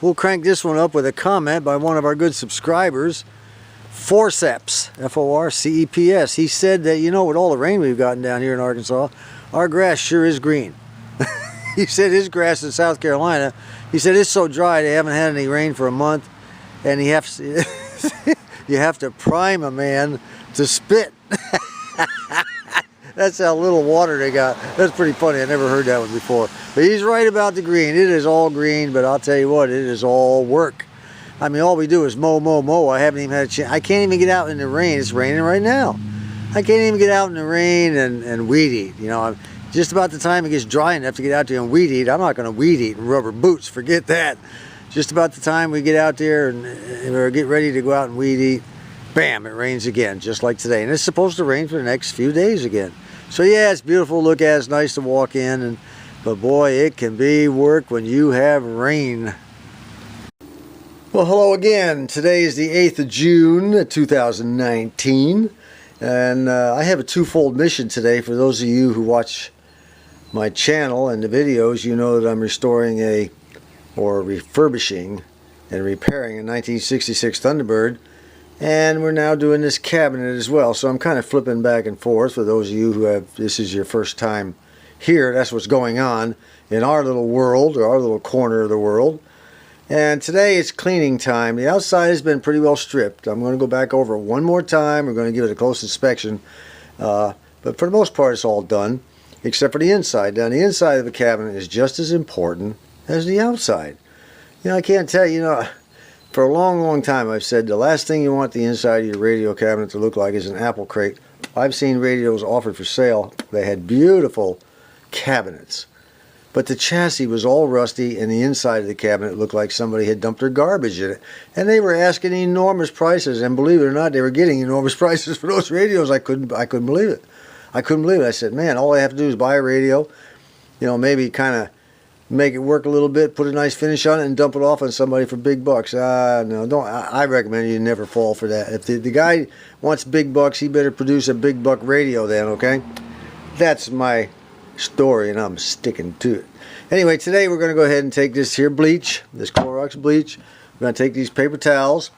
we'll crank this one up with a comment by one of our good subscribers, Forceps, F-O-R-C-E-P-S. He said that, you know, with all the rain we've gotten down here in Arkansas, our grass sure is green. He said his grass in South Carolina, he said it's so dry they haven't had any rain for a month, and you have to prime a man to spit. That's how little water they got. That's pretty funny. I never heard that one before. But he's right about the green. It is all green, but I'll tell you what, it is all work. I mean, all we do is mow, mow, mow. I haven't even had a chance. I can't even get out in the rain. It's raining right now. I can't even get out in the rain and weed eat. You know, just about the time it gets dry enough to get out there and weed eat. I'm not going to weed eat in rubber boots. Forget that. Just about the time we get out there and get ready to go out and weed eat, bam, it rains again, just like today. And it's supposed to rain for the next few days again. So yeah, it's beautiful to look at. It's nice to walk in, but boy, it can be work when you have rain. Well, hello again. Today is the 8th of June, 2019, and I have a twofold mission today. For those of you who watch my channel and the videos, you know that I'm restoring or refurbishing and repairing a 1966 Thunderbird. And we're now doing this cabinet as well. So I'm kind of flipping back and forth for those of you who this is your first time here. That's what's going on in our little world, or our little corner of the world. And today it's cleaning time. The outside has been pretty well stripped. I'm going to go back over it one more time. We're going to give it a close inspection. But for the most part, it's all done, except for the inside. Now, the inside of the cabinet is just as important as the outside. You know, I can't tell you, for a long, long time I've said the last thing you want the inside of your radio cabinet to look like is an apple crate. I've seen radios offered for sale. They had beautiful cabinets, but the chassis was all rusty, and the inside of the cabinet looked like somebody had dumped their garbage in it. And they were asking enormous prices, and believe it or not, they were getting enormous prices for those radios. I couldn't believe it. I couldn't believe it. I said, man, all I have to do is buy a radio, you know, maybe kind of make it work a little bit, put a nice finish on it, and dump it off on somebody for big bucks. No, don't. I recommend you never fall for that. If the guy wants big bucks, he better produce a big buck radio then, okay? That's my story, and I'm sticking to it. Anyway, today we're going to go ahead and take this here bleach, this Clorox bleach. We're going to take these paper towels,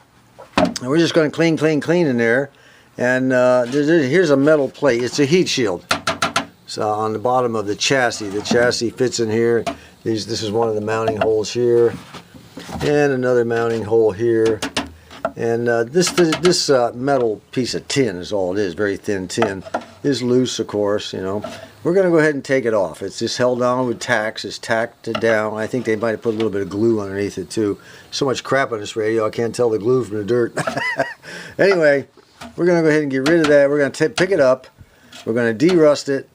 and we're just going to clean in there. And here's a metal plate. It's a heat shield. So on the bottom of the chassis fits in here. This is one of the mounting holes here, and another mounting hole here. And this metal piece of tin is all it is, very thin tin. Is loose, of course, you know. We're going to go ahead and take it off. It's just held on with tacks. It's tacked down. I think they might have put a little bit of glue underneath it too. So much crap on this radio, I can't tell the glue from the dirt. Anyway, we're going to go ahead and get rid of that. We're going to pick it up. We're going to de-rust it.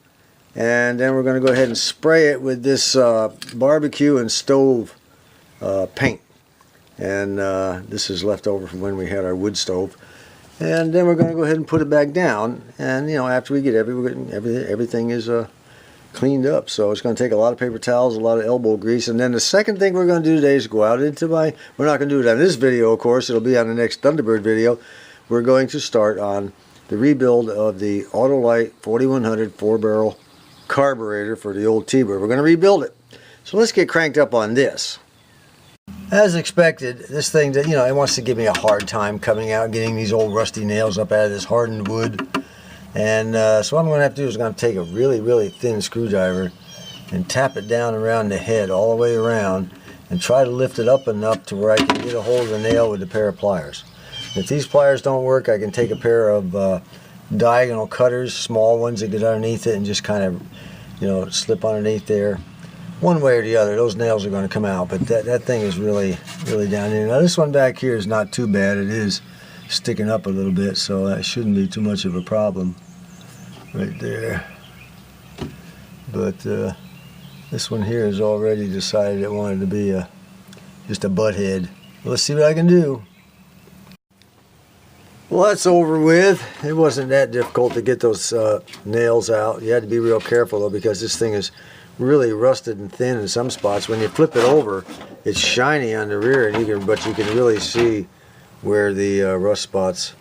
And then we're going to go ahead and spray it with this barbecue and stove paint. And this is left over from when we had our wood stove. And then we're going to go ahead and put it back down. And, you know, after we get everything is cleaned up. So it's going to take a lot of paper towels, a lot of elbow grease. And then the second thing we're going to do today is go out into we're not going to do it on this video, of course. It'll be on the next Thunderbird video. We're going to start on the rebuild of the Autolite 4100 4-barrel carburetor for the old T-Bird. We're going to rebuild it. So let's get cranked up on this. As expected, this thing, you know, it wants to give me a hard time coming out, getting these old rusty nails up out of this hardened wood. And so what I'm going to have to do is I'm going to take a really, really thin screwdriver and tap it down around the head all the way around and try to lift it up enough to where I can get a hold of the nail with a pair of pliers. If these pliers don't work, I can take a pair of diagonal cutters, small ones that get underneath it, and just kind of, you know, slip underneath there. One way or the other, those nails are going to come out, but that thing is really, really down here. Now this one back here is not too bad. It is sticking up a little bit, so that shouldn't be too much of a problem right there. But this one here has already decided it wanted to be just a butt head. Let's see what I can do. Well, that's over with. It wasn't that difficult to get those nails out. You had to be real careful though, because this thing is really rusted and thin in some spots. When you flip it over, it's shiny on the rear, and but you can really see where the rust spots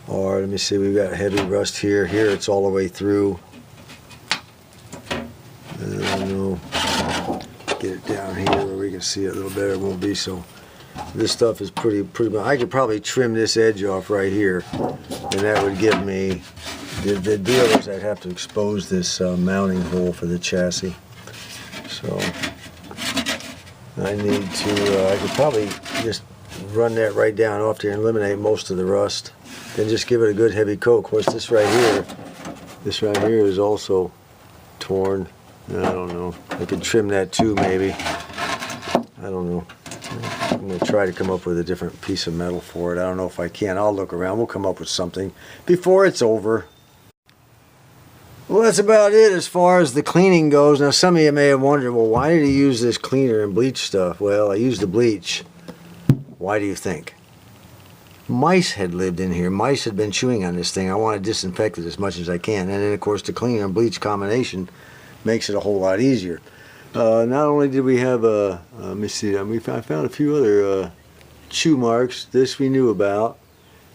are. Let me see. We've got heavy rust here. Here it's all the way through. I don't know. Get it down here where we can see it a little better, it won't be so. This stuff is pretty much, I could probably trim this edge off right here, and that would give me, the deal is I'd have to expose this mounting hole for the chassis. So I need to, I could probably just run that right down off there and eliminate most of the rust. Then just give it a good heavy coat. Of course, this right here is also torn. I don't know. I could trim that too, maybe. I don't know. I'm going to try to come up with a different piece of metal for it. I don't know if I can. I'll look around. We'll come up with something before it's over. Well, that's about it as far as the cleaning goes. Now, some of you may have wondered, well, why did he use this cleaner and bleach stuff? Well, I used the bleach. Why do you think? Mice had lived in here. Mice had been chewing on this thing. I want to disinfect it as much as I can. And then, of course, the cleaner and bleach combination makes it a whole lot easier. Not only did we have let me see, I found a few other chew marks. This we knew about,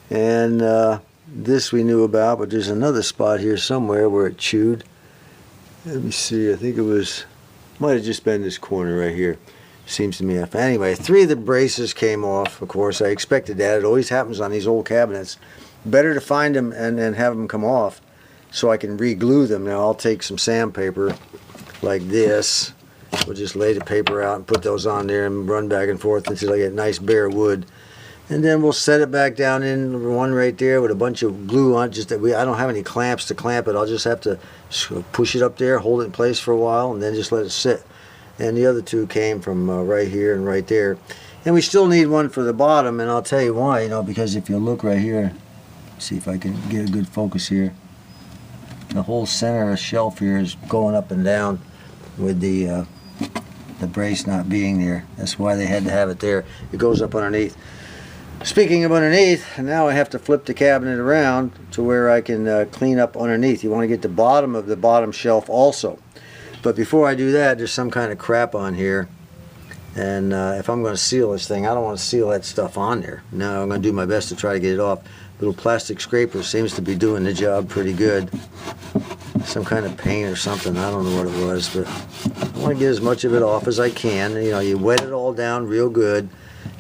and this we knew about, but there's another spot here somewhere where it chewed. Let me see, I think it was, might have just been this corner right here. Seems to me. Anyway, 3 of the braces came off, of course. I expected that. It always happens on these old cabinets. Better to find them and have them come off so I can re-glue them. Now I'll take some sandpaper like this. We'll just lay the paper out and put those on there and run back and forth until I get nice bare wood. And then we'll set it back down in one right there with a bunch of glue on it. Just that I don't have any clamps to clamp it. I'll just have to push it up there, hold it in place for a while, and then just let it sit. And the other 2 came from right here and right there. And we still need one for the bottom, and I'll tell you why, you know, because if you look right here, see if I can get a good focus here. The whole center of the shelf here is going up and down with the brace not being there. That's why they had to have it there. It goes up underneath. Speaking of underneath, now I have to flip the cabinet around to where I can clean up underneath. You want to get the bottom of the bottom shelf also. But before I do that, there's some kind of crap on here. And if I'm going to seal this thing, I don't want to seal that stuff on there. Now I'm going to do my best to try to get it off. Little plastic scraper seems to be doing the job pretty good. Some kind of paint or something, I don't know what it was, but I want to get as much of it off as I can. You know, you wet it all down real good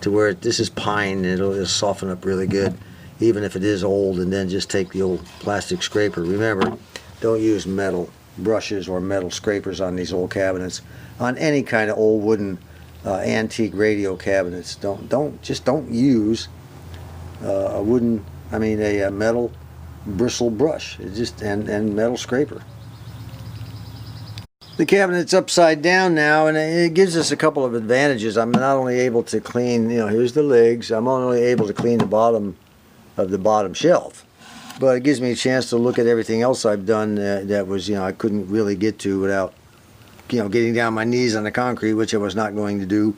to where this is pine, and it'll soften up really good, even if it is old, and then just take the old plastic scraper. Remember, don't use metal brushes or metal scrapers on these old cabinets. On any kind of old wooden antique radio cabinets, don't use a metal bristle brush. It just and metal scraper. The cabinet's upside down now, and it gives us a couple of advantages. I'm not only able to clean, you know, here's the legs. I'm only able to clean the bottom of the bottom shelf, but it gives me a chance to look at everything else I've done that was, you know, I couldn't really get to without, you know, getting down my knees on the concrete, which I was not going to do.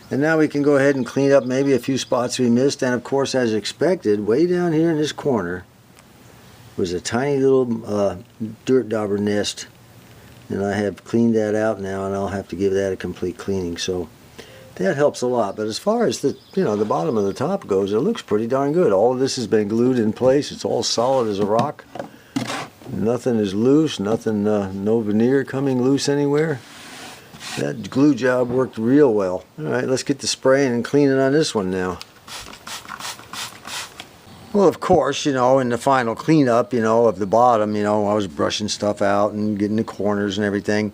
And now we can go ahead and clean up maybe a few spots we missed. And of course, as expected, way down here in this corner was a tiny little dirt dauber nest, and I have cleaned that out now, and I'll have to give that a complete cleaning. So that helps a lot. But as far as the, you know, the bottom of the top goes, it looks pretty darn good. All of this has been glued in place. It's all solid as a rock. Nothing is loose. Nothing, no veneer coming loose anywhere. That glue job worked real well. All right, let's get to spraying and cleaning on this one now. Well, of course, you know, in the final cleanup, you know, of the bottom, you know, I was brushing stuff out and getting the corners and everything.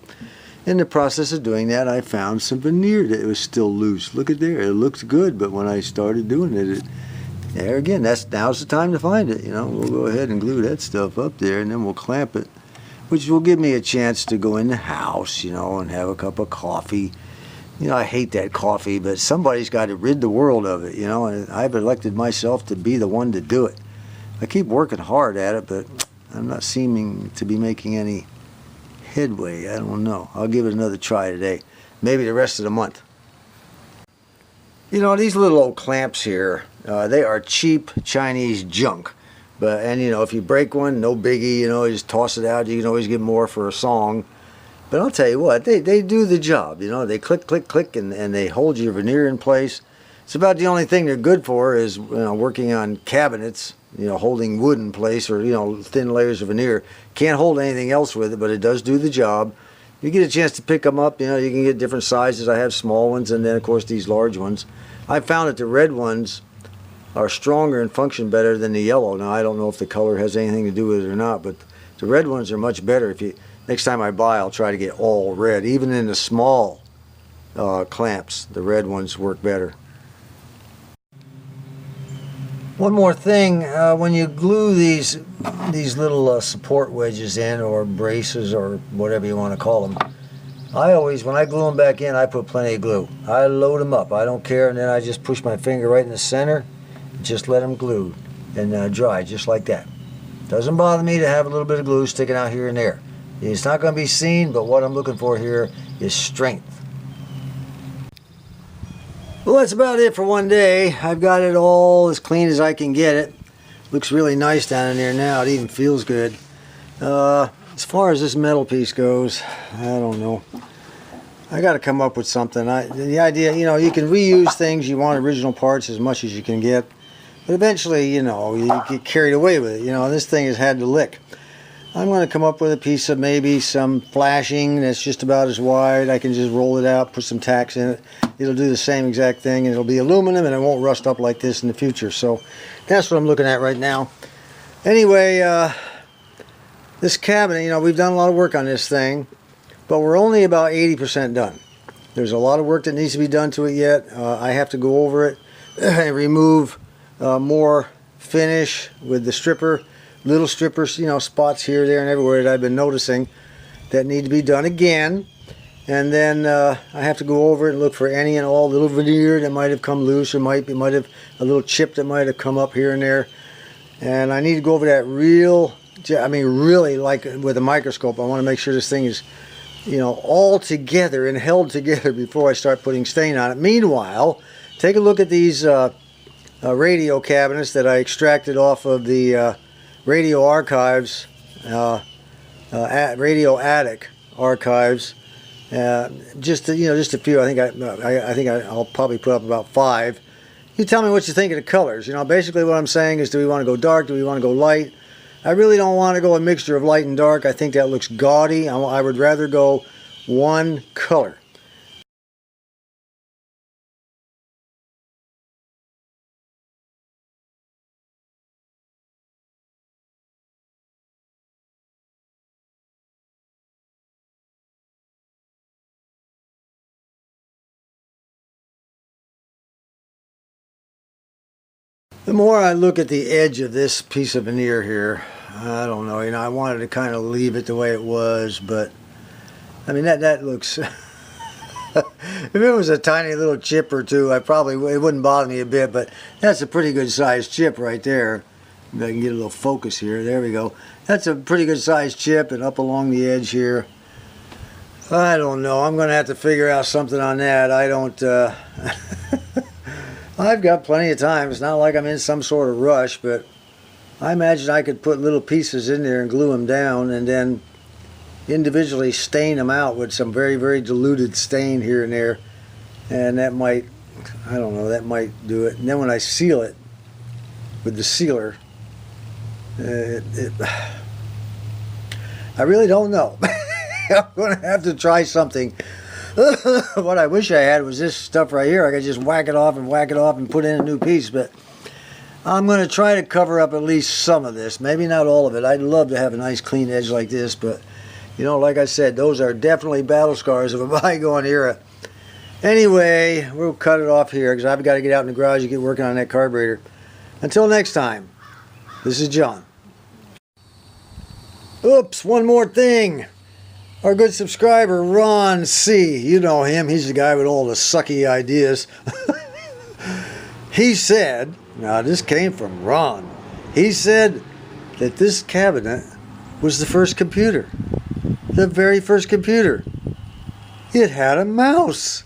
In the process of doing that, I found some veneer that was still loose. Look at there, it looks good, but when I started doing it, there again, now's the time to find it. You know, we'll go ahead and glue that stuff up there, and then we'll clamp it, which will give me a chance to go in the house, you know, and have a cup of coffee. You know, I hate that coffee, but somebody's got to rid the world of it, you know, and I've elected myself to be the one to do it. I keep working hard at it, but I'm not seeming to be making any headway. I don't know. I'll give it another try today. Maybe the rest of the month. You know, these little old clamps here, they are cheap Chinese junk. And you know, if you break one, no biggie, you know, you just toss it out. You can always get more for a song. But I'll tell you what, they do the job. You know, they click, click, click, and they hold your veneer in place. It's about the only thing they're good for is, you know, working on cabinets, you know, holding wood in place, or, you know, thin layers of veneer. Can't hold anything else with it, but it does do the job. you get a chance to pick them up, you know, you can get different sizes. I have small ones, and then of course these large ones. I found that the red ones are stronger and function better than the yellow. Now I don't know if the color has anything to do with it or not, but the red ones are much better. If you next time I buy, I'll try to get all red. Even in the small clamps, the red ones work better. One more thing, when you glue these little support wedges in, or braces, or whatever you want to call them, I always, when I glue them back in, I put plenty of glue. I load them up, I don't care, and then I just push my finger right in the center, just let them glue and dry, just like that. Doesn't bother me to have a little bit of glue sticking out here and there. It's not going to be seen, but what I'm looking for here is strength. Well, that's about it for one day. I've got it all as clean as I can get it. Looks really nice down in there now. It even feels good. As far as this metal piece goes, I don't know. I got to come up with something. The idea, you know, you can reuse things. You want original parts as much as you can get. But eventually, you know, you get carried away with it. You know, this thing has had to lick. I'm going to come up with a piece of maybe some flashing that's just about as wide. I can just roll it out, put some tacks in it. It'll do the same exact thing, and it'll be aluminum, and it won't rust up like this in the future. So that's what I'm looking at right now. Anyway, this cabinet, you know, we've done a lot of work on this thing, but we're only about 80% done. There's a lot of work that needs to be done to it yet. I have to go over it and remove more finish with the stripper. Little strippers, you know, spots here, there, and everywhere that I've been noticing that need to be done again. And then I have to go over it and look for any and all little veneer that might have come loose, or might have a little chip that might have come up here and there. And I need to go over that really, like with a microscope. I want to make sure this thing is, you know, all together and held together before I start putting stain on it. Meanwhile, take a look at these radio cabinets that I extracted off of the Radio Archives, Radio Attic Archives. Just a few. I think I'll probably put up about 5. You tell me what you think of the colors. You know, basically what I'm saying is, do we want to go dark? Do we want to go light? I really don't want to go a mixture of light and dark. I think that looks gaudy. I would rather go one color. The more I look at the edge of this piece of veneer here, I don't know, you know, I wanted to kind of leave it the way it was, but I mean that looks if it was a tiny little chip or two, it wouldn't bother me a bit, but that's a pretty good sized chip right there. Maybe I can get a little focus here. There we go. That's a pretty good sized chip, and up along the edge here, I don't know. I'm going to have to figure out something on that. I don't I've got plenty of time. It's not like I'm in some sort of rush, but I imagine I could put little pieces in there and glue them down, and then individually stain them out with some very, very diluted stain here and there. And that might, I don't know, that might do it. And then when I seal it with the sealer, I really don't know. I'm going to have to try something. What I wish I had was this stuff right here. I could just whack it off and put in a new piece, but I'm going to try to cover up at least some of this. Maybe not all of it. I'd love to have a nice clean edge like this, but you know, like I said, those are definitely battle scars of a bygone era. Anyway, we'll cut it off here because I've got to get out in the garage and get working on that carburetor. Until next time, this is John. Oops, one more thing. Our good subscriber, Ron C. You know him. He's the guy with all the sucky ideas. He said, now this came from Ron. He said that this cabinet was the first computer. The very first computer. It had a mouse.